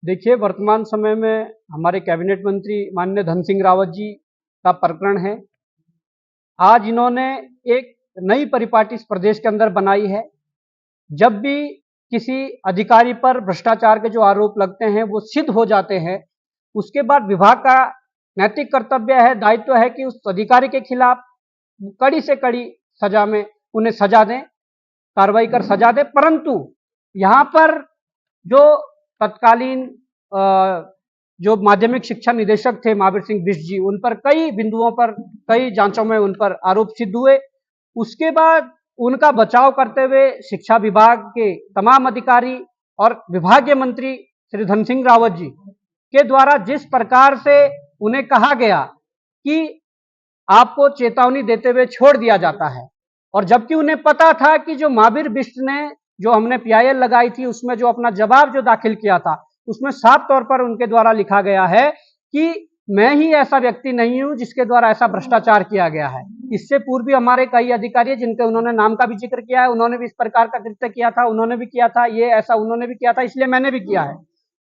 देखिए, वर्तमान समय में हमारे कैबिनेट मंत्री माननीय धन सिंह रावत जी का प्रकरण है। आज इन्होंने एक नई परिपाटी इस प्रदेश के अंदर बनाई है। जब भी किसी अधिकारी पर भ्रष्टाचार के जो आरोप लगते हैं वो सिद्ध हो जाते हैं, उसके बाद विभाग का नैतिक कर्तव्य है, दायित्व है कि उस अधिकारी के खिलाफ कड़ी से कड़ी सजा में उन्हें सजा दें, कार्रवाई कर सजा दें। परंतु यहाँ पर जो तत्कालीन जो माध्यमिक शिक्षा निदेशक थे महावीर सिंह बिष्ट जी, उन पर कई बिंदुओं पर कई जांचों में उन पर आरोप सिद्ध हुए। उसके बाद उनका बचाव करते हुए शिक्षा विभाग के तमाम अधिकारी और विभागीय मंत्री श्री धन सिंह रावत जी के द्वारा जिस प्रकार से उन्हें कहा गया कि आपको चेतावनी देते हुए छोड़ दिया जाता है, और जबकि उन्हें पता था कि जो महावीर बिष्ट ने जो हमने पीआईएल लगाई थी उसमें जो अपना जवाब जो दाखिल किया था उसमें साफ तौर पर उनके द्वारा लिखा गया है कि मैं ही ऐसा व्यक्ति नहीं हूं जिसके द्वारा ऐसा भ्रष्टाचार किया गया है। इससे पूर्व भी हमारे कई अधिकारी जिनके उन्होंने नाम का भी जिक्र किया है, उन्होंने भी इस प्रकार का कृत्य किया था, उन्होंने भी किया था, ये ऐसा उन्होंने भी किया था, इसलिए मैंने भी किया है।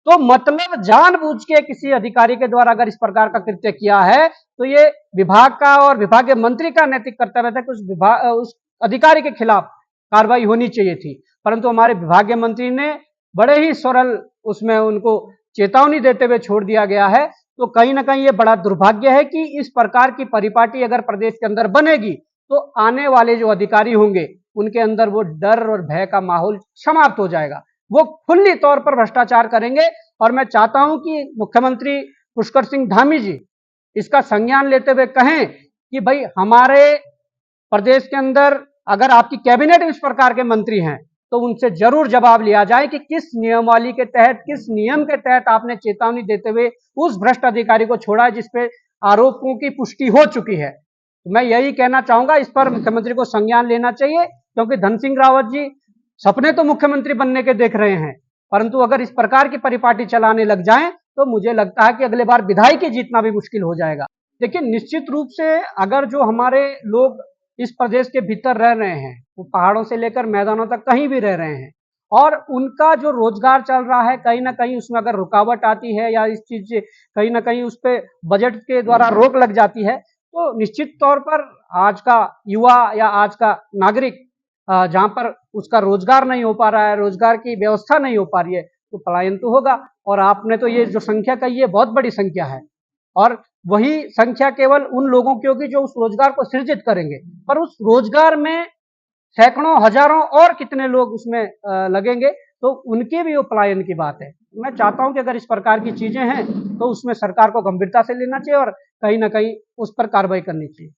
तो मतलब जानबूझ के किसी अधिकारी के द्वारा अगर इस प्रकार का कृत्य किया है तो ये विभाग का और विभागीय मंत्री का नैतिक कर्तव्य था कि उस अधिकारी के खिलाफ कार्रवाई होनी चाहिए थी। परंतु हमारे विभागीय मंत्री ने बड़े ही सरल उसमें उनको चेतावनी देते हुए छोड़ दिया गया है। तो कहीं ना कहीं ये बड़ा दुर्भाग्य है कि इस प्रकार की परिपाटी अगर प्रदेश के अंदर बनेगी तो आने वाले जो अधिकारी होंगे उनके अंदर वो डर और भय का माहौल समाप्त हो जाएगा, वो खुली तौर पर भ्रष्टाचार करेंगे। और मैं चाहता हूं कि मुख्यमंत्री पुष्कर सिंह धामी जी इसका संज्ञान लेते हुए कहें कि भाई हमारे प्रदेश के अंदर अगर आपकी कैबिनेट इस प्रकार के मंत्री हैं तो उनसे जरूर जवाब लिया जाए कि किस नियमावली के तहत, किस नियम के तहत आपने चेतावनी देते हुए उस भ्रष्ट अधिकारी को छोड़ा है जिसपे आरोपों की पुष्टि हो चुकी है। तो मैं यही कहना चाहूंगा, इस पर मुख्यमंत्री को संज्ञान लेना चाहिए, क्योंकि धन सिंह रावत जी सपने तो मुख्यमंत्री बनने के देख रहे हैं, परंतु अगर इस प्रकार की परिपाटी चलाने लग जाएं तो मुझे लगता है कि अगले बार विधायकी जीतना भी मुश्किल हो जाएगा। लेकिन निश्चित रूप से अगर जो हमारे लोग इस प्रदेश के भीतर रह रहे हैं, वो पहाड़ों से लेकर मैदानों तक कहीं भी रह रहे हैं, और उनका जो रोजगार चल रहा है कहीं ना कहीं उसमें अगर रुकावट आती है या इस चीज से कहीं ना कहीं उस पर बजट के द्वारा रोक लग जाती है, तो निश्चित तौर पर आज का युवा या आज का नागरिक जहां पर उसका रोजगार नहीं हो पा रहा है, रोजगार की व्यवस्था नहीं हो पा रही है, तो पलायन तो होगा। और आपने तो ये जो संख्या कही है बहुत बड़ी संख्या है, और वही संख्या केवल उन लोगों की होगी जो उस रोजगार को सृजित करेंगे, पर उस रोजगार में सैकड़ों हजारों और कितने लोग उसमें लगेंगे, तो उनके भी वो पलायन की बात है। मैं चाहता हूं कि अगर इस प्रकार की चीजें हैं तो उसमें सरकार को गंभीरता से लेना चाहिए और कहीं ना कहीं उस पर कार्रवाई करनी चाहिए।